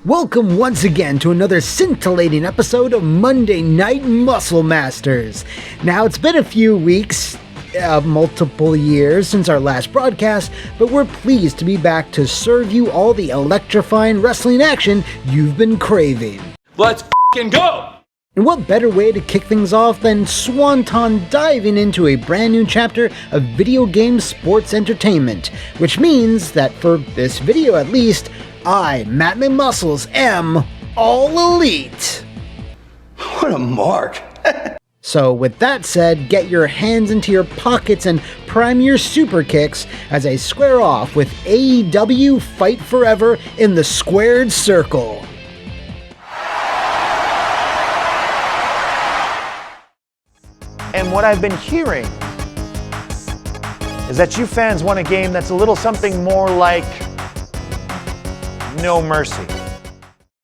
Welcome once again to another scintillating episode of Monday Night Muscle Masters. Now, it's been a few weeks, multiple years since our last broadcast, but we're pleased to be back to serve you all the electrifying wrestling action you've been craving. Let's f***ing go! And what better way to kick things off than swanton diving into a brand new chapter of video game sports entertainment, which means that for this video at least, I, Matt McMuscles, am all elite. What a mark. So with that said, get your hands into your pockets and prime your super kicks as I square off with AEW Fight Forever in the Squared Circle. And what I've been hearing is that you fans want a game that's a little something more like No Mercy.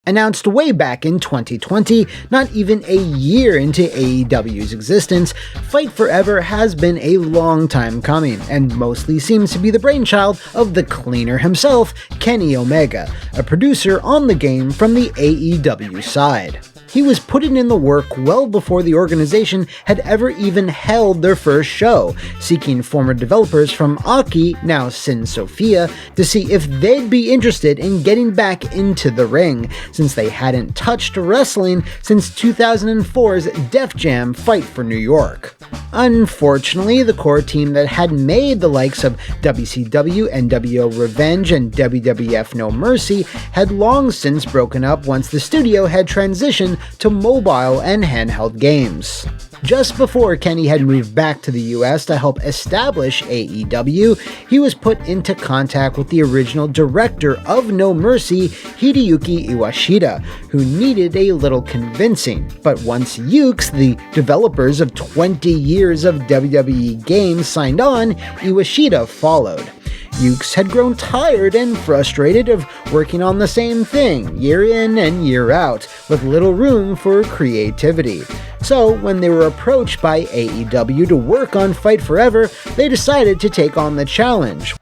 Announced way back in 2020, not even a year into AEW's existence, Fight Forever has been a long time coming, and mostly seems to be the brainchild of the cleaner himself, Kenny Omega, a producer on the game from the AEW side. He was putting in the work well before the organization had ever even held their first show, seeking former developers from Aki, now Sin Sophia, to see if they'd be interested in getting back into the ring, since they hadn't touched wrestling since 2004's Def Jam Fight for New York. Unfortunately, the core team that had made the likes of WCW, NWO Revenge, and WWF No Mercy had long since broken up once the studio had transitioned to mobile and handheld games. Just before Kenny had moved back to the US to help establish AEW, he was put into contact with the original director of No Mercy, Hideyuki Iwashita, who needed a little convincing. But once Ukes, the developers of 20 years of WWE games, signed on, Iwashita followed. Ukes had grown tired and frustrated of working on the same thing, year in and year out, with little room for creativity. So, when they were approached by AEW to work on Fight Forever, they decided to take on the challenge.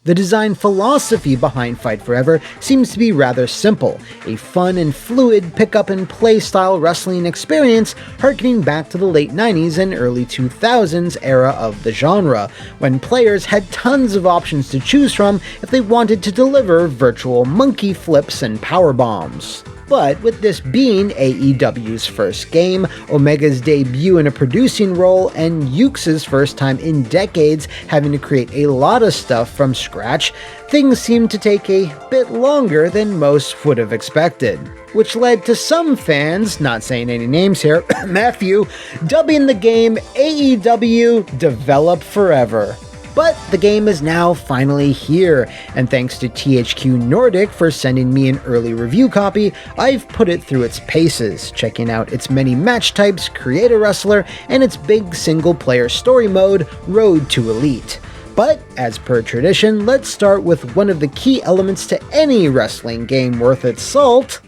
The design philosophy behind Fight Forever seems to be rather simple, a fun and fluid pick-up-and-play style wrestling experience harkening back to the late 90s and early 2000s era of the genre, when players had tons of options to choose from if they wanted to deliver virtual monkey flips and power bombs. But with this being AEW's first game, Omega's debut in a producing role, and Ukes' first time in decades having to create a lot of stuff from scratch, things seemed to take a bit longer than most would have expected. Which led to some fans, not saying any names here, Matthew, dubbing the game AEW Develop Forever. But the game is now finally here, and thanks to THQ Nordic for sending me an early review copy, I've put it through its paces, checking out its many match types, create a wrestler, and its big single-player story mode, Road to Elite. But, as per tradition, let's start with one of the key elements to any wrestling game worth its salt.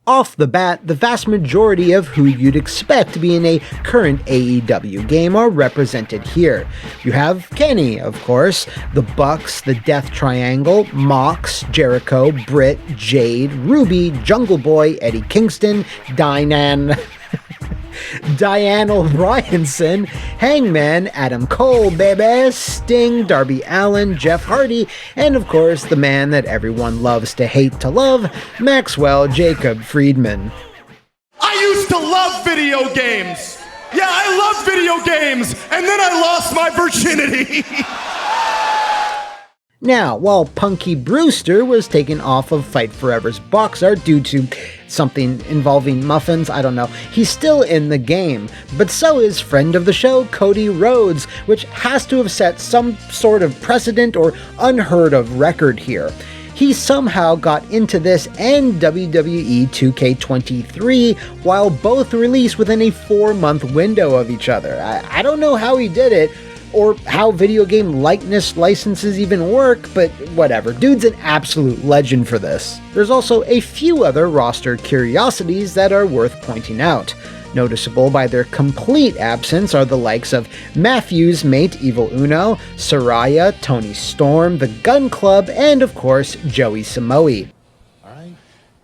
Off the bat, the vast majority of who you'd expect to be in a current AEW game are represented here. You have Kenny, of course, the Bucks, the Death Triangle, Mox, Jericho, Britt, Jade, Ruby, Jungle Boy, Eddie Kingston, Diane O'Brienson, Hangman, Adam Cole, baby, Sting, Darby Allin, Jeff Hardy, and of course the man that everyone loves to hate to love, Maxwell Jacob Friedman. I used to love video games. Yeah, I loved video games, and then I lost my virginity. Now, while Punky Brewster was taken off of Fight Forever's box art due to something involving muffins, I don't know, he's still in the game, but so is friend of the show Cody Rhodes, which has to have set some sort of precedent or unheard of record here. He somehow got into this and WWE 2K23 while both released within a 4-month window of each other. I don't know how he did it, or how video game likeness licenses even work, but whatever, dude's an absolute legend for this. There's also a few other roster curiosities that are worth pointing out. Noticeable by their complete absence are the likes of Matthew's mate Evil Uno, Saraya, Tony Storm, the Gun Club, and of course, Joey Samoa.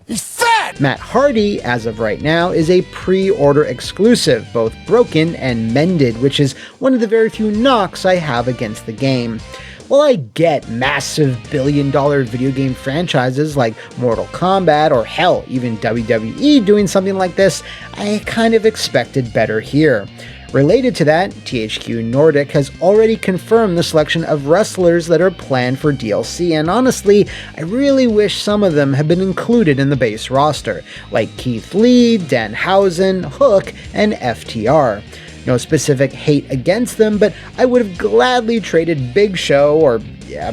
He's fat! Matt Hardy, as of right now, is a pre-order exclusive, both broken and mended, which is one of the very few knocks I have against the game. While I get massive billion-dollar video game franchises like Mortal Kombat or hell, even WWE doing something like this, I kind of expected better here. Related to that, THQ Nordic has already confirmed the selection of wrestlers that are planned for DLC, and honestly, I really wish some of them had been included in the base roster, like Keith Lee, Danhausen, Hook, and FTR. No specific hate against them, but I would have gladly traded Big Show or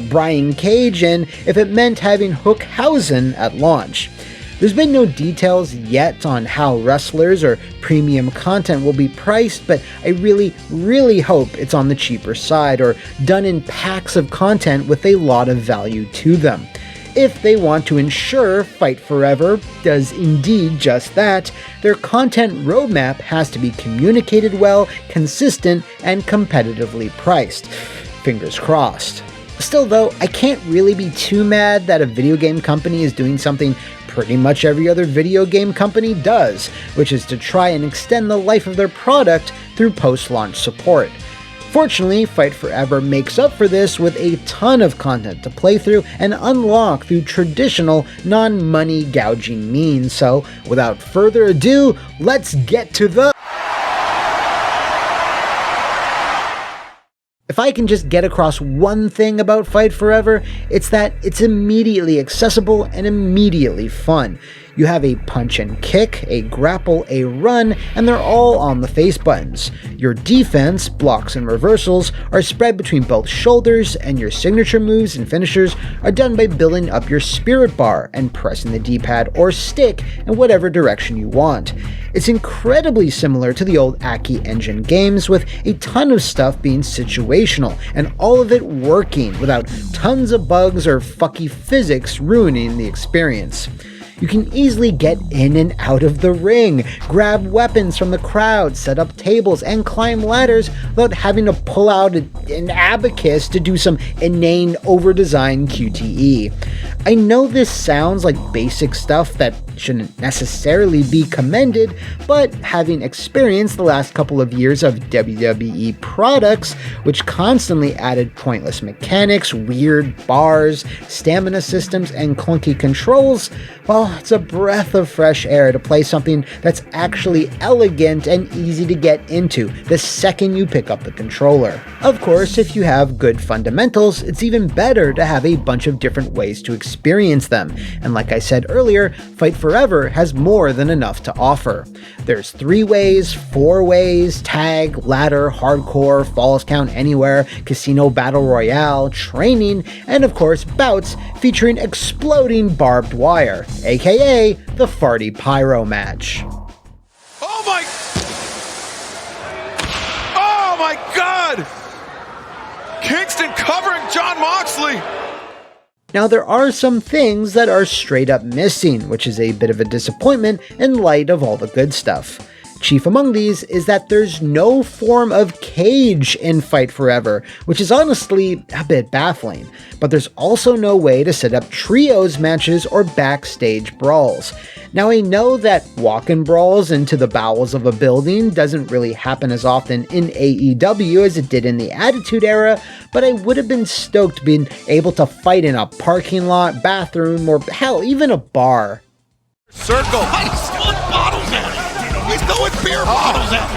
Brian Cage in if it meant having Hookhausen at launch. There's been no details yet on how wrestlers or premium content will be priced, but I really hope it's on the cheaper side or done in packs of content with a lot of value to them. If they want to ensure Fight Forever does indeed just that, their content roadmap has to be communicated well, consistent, and competitively priced. Fingers crossed. Still though, I can't really be too mad that a video game company is doing something pretty much every other video game company does, which is to try and extend the life of their product through post-launch support. Fortunately, Fight Forever makes up for this with a ton of content to play through and unlock through traditional, non-money gouging means, so without further ado, let's get to the... If I can just get across one thing about Fight Forever, it's that it's immediately accessible and immediately fun. You have a punch and kick, a grapple, a run, and they're all on the face buttons. Your defense, blocks, and reversals are spread between both shoulders, and your signature moves and finishers are done by building up your spirit bar and pressing the D-pad or stick in whatever direction you want. It's incredibly similar to the old Aki Engine games, with a ton of stuff being situational, and all of it working without tons of bugs or fucky physics ruining the experience. You can easily get in and out of the ring, grab weapons from the crowd, set up tables, and climb ladders without having to pull out an abacus to do some inane, over-designed QTE. I know this sounds like basic stuff that shouldn't necessarily be commended, but having experienced the last couple of years of WWE products, which constantly added pointless mechanics, weird bars, stamina systems, and clunky controls, well, it's a breath of fresh air to play something that's actually elegant and easy to get into the second you pick up the controller. Of course, if you have good fundamentals, it's even better to have a bunch of different ways to experience them, and like I said earlier, Fight Forever has more than enough to offer. There's 3 ways, 4 ways, tag, ladder, hardcore, falls count anywhere, casino battle royale, training, and of course bouts featuring exploding barbed wire, aka the Farty Pyro match. Oh my God! Kingston covering Jon Moxley! Now there are some things that are straight up missing, which is a bit of a disappointment in light of all the good stuff. Chief among these is that there's no form of cage in Fight Forever, which is honestly a bit baffling, but there's also no way to set up trios matches or backstage brawls. Now I know that walk-in brawls into the bowels of a building doesn't really happen as often in AEW as it did in the Attitude Era, but I would have been stoked being able to fight in a parking lot, bathroom, or hell, even a bar. Circle. He's throwing bottles at him. He's throwing beer bottles at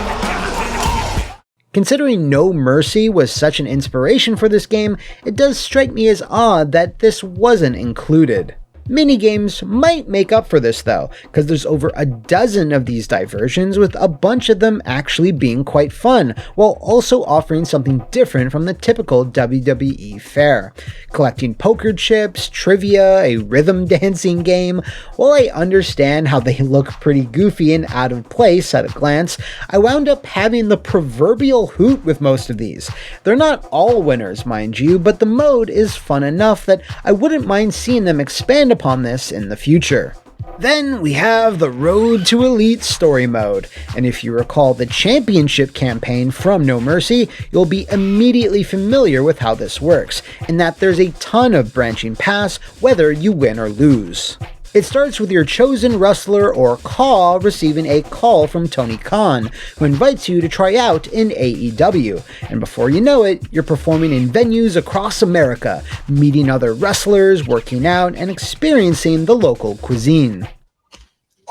him. Considering No Mercy was such an inspiration for this game, it does strike me as odd that this wasn't included. Minigames might make up for this though, because there's over a dozen of these diversions, with a bunch of them actually being quite fun, while also offering something different from the typical WWE fare. Collecting poker chips, trivia, a rhythm dancing game. While I understand how they look pretty goofy and out of place at a glance, I wound up having the proverbial hoot with most of these. They're not all winners, mind you, but the mode is fun enough that I wouldn't mind seeing them expand upon this in the future. Then we have the Road to Elite story mode, and if you recall the championship campaign from No Mercy, you'll be immediately familiar with how this works, in that there's a ton of branching paths whether you win or lose. It starts with your chosen wrestler or Caw receiving a call from Tony Khan, who invites you to try out in AEW, and before you know it, you're performing in venues across America, meeting other wrestlers, working out, and experiencing the local cuisine.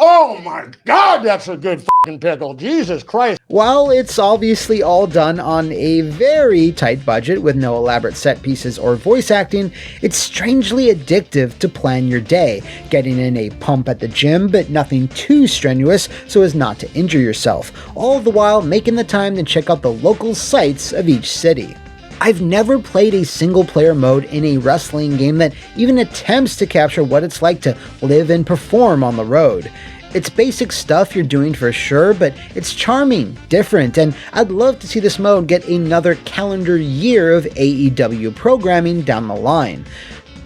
Oh my God, that's a good fucking pickle. Jesus Christ. While it's obviously all done on a very tight budget with no elaborate set pieces or voice acting, it's strangely addictive to plan your day, getting in a pump at the gym but nothing too strenuous so as not to injure yourself, all the while making the time to check out the local sights of each city. I've never played a single-player mode in a wrestling game that even attempts to capture what it's like to live and perform on the road. It's basic stuff you're doing for sure, but it's charming, different, and I'd love to see this mode get another calendar year of AEW programming down the line.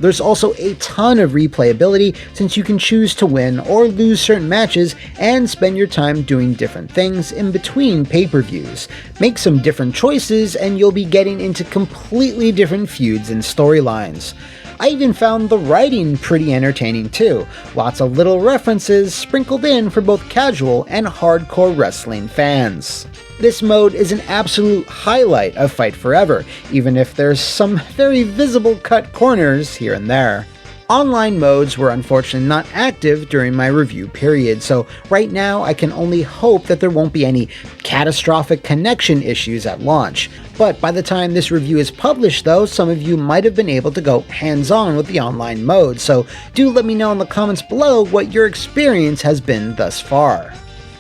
There's also a ton of replayability since you can choose to win or lose certain matches and spend your time doing different things in between pay-per-views. Make some different choices and you'll be getting into completely different feuds and storylines. I even found the writing pretty entertaining too, lots of little references sprinkled in for both casual and hardcore wrestling fans. This mode is an absolute highlight of Fight Forever, even if there's some very visible cut corners here and there. Online modes were unfortunately not active during my review period, so right now I can only hope that there won't be any catastrophic connection issues at launch. But by the time this review is published though, some of you might have been able to go hands-on with the online mode, so do let me know in the comments below what your experience has been thus far.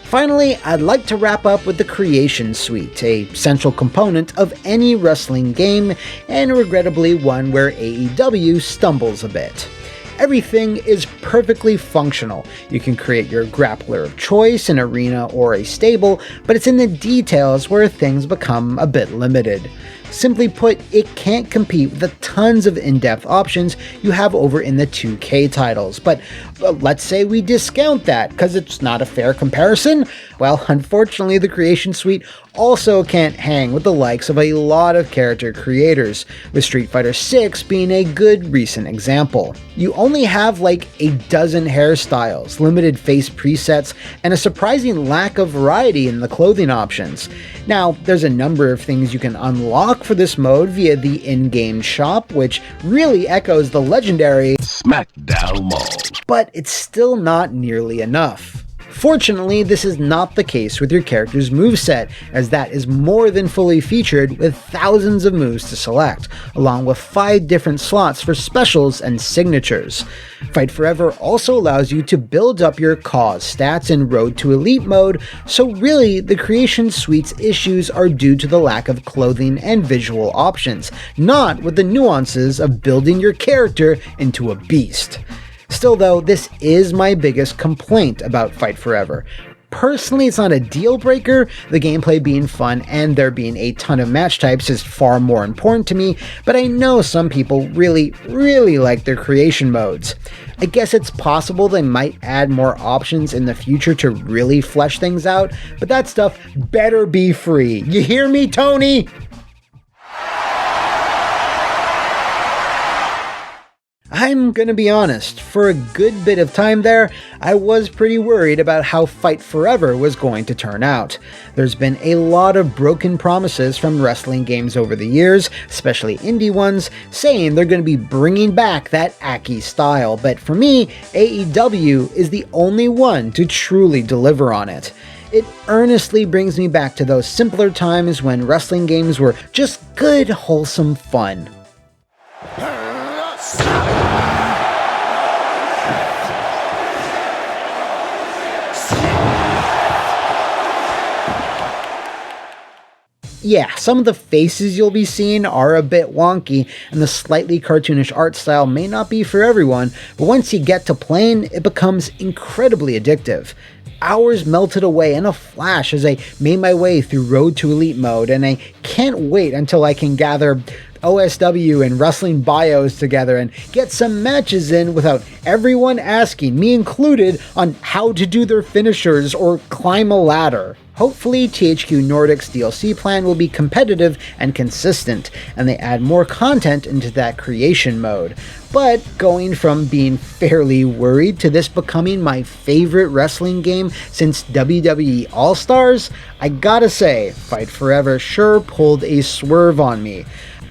Finally, I'd like to wrap up with the Creation Suite, a central component of any wrestling game, and regrettably one where AEW stumbles a bit. Everything is perfectly functional. You can create your grappler of choice, an arena, or a stable, but it's in the details where things become a bit limited. Simply put, it can't compete with the tons of in-depth options you have over in the 2K titles. But let's say we discount that because it's not a fair comparison. Well, unfortunately, the Creation Suite also can't hang with the likes of a lot of character creators, with Street Fighter VI being a good recent example. You only have like a dozen hairstyles, limited face presets, and a surprising lack of variety in the clothing options. Now, there's a number of things you can unlock for this mode via the in-game shop, which really echoes the legendary SmackDown mode. But it's still not nearly enough. Fortunately, this is not the case with your character's moveset, as that is more than fully featured with thousands of moves to select, along with 5 different slots for specials and signatures. Fight Forever also allows you to build up your cause stats in Road to Elite mode, so really the Creation Suite's issues are due to the lack of clothing and visual options, not with the nuances of building your character into a beast. Still though, this is my biggest complaint about Fight Forever. Personally, it's not a deal breaker, the gameplay being fun and there being a ton of match types is far more important to me, but I know some people really like their creation modes. I guess it's possible they might add more options in the future to really flesh things out, but that stuff better be free. You hear me, Tony? I'm gonna be honest, for a good bit of time there, I was pretty worried about how Fight Forever was going to turn out. There's been a lot of broken promises from wrestling games over the years, especially indie ones, saying they're gonna be bringing back that Aki style, but for me, AEW is the only one to truly deliver on it. It earnestly brings me back to those simpler times when wrestling games were just good, wholesome fun. Yeah, some of the faces you'll be seeing are a bit wonky, and the slightly cartoonish art style may not be for everyone, but once you get to playing, it becomes incredibly addictive. Hours melted away in a flash as I made my way through Road to Elite mode, and I can't wait until I can gather OSW and wrestling bios together and get some matches in without everyone asking, me included, on how to do their finishers or climb a ladder. Hopefully, THQ Nordic's DLC plan will be competitive and consistent, and they add more content into that creation mode. But going from being fairly worried to this becoming my favorite wrestling game since WWE All-Stars, I gotta say, Fight Forever sure pulled a swerve on me.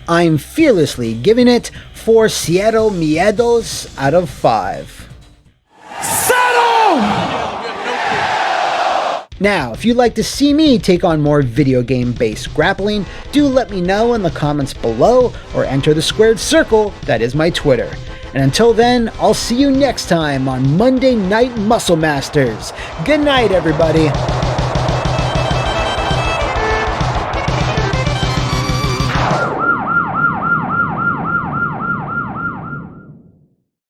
I'm fearlessly giving it 4 Cero Miedos out of 5. Settle! Now, if you'd like to see me take on more video game-based grappling, do let me know in the comments below or enter the squared circle that is my Twitter. And until then, I'll see you next time on Monday Night Muscle Masters. Good night, everybody.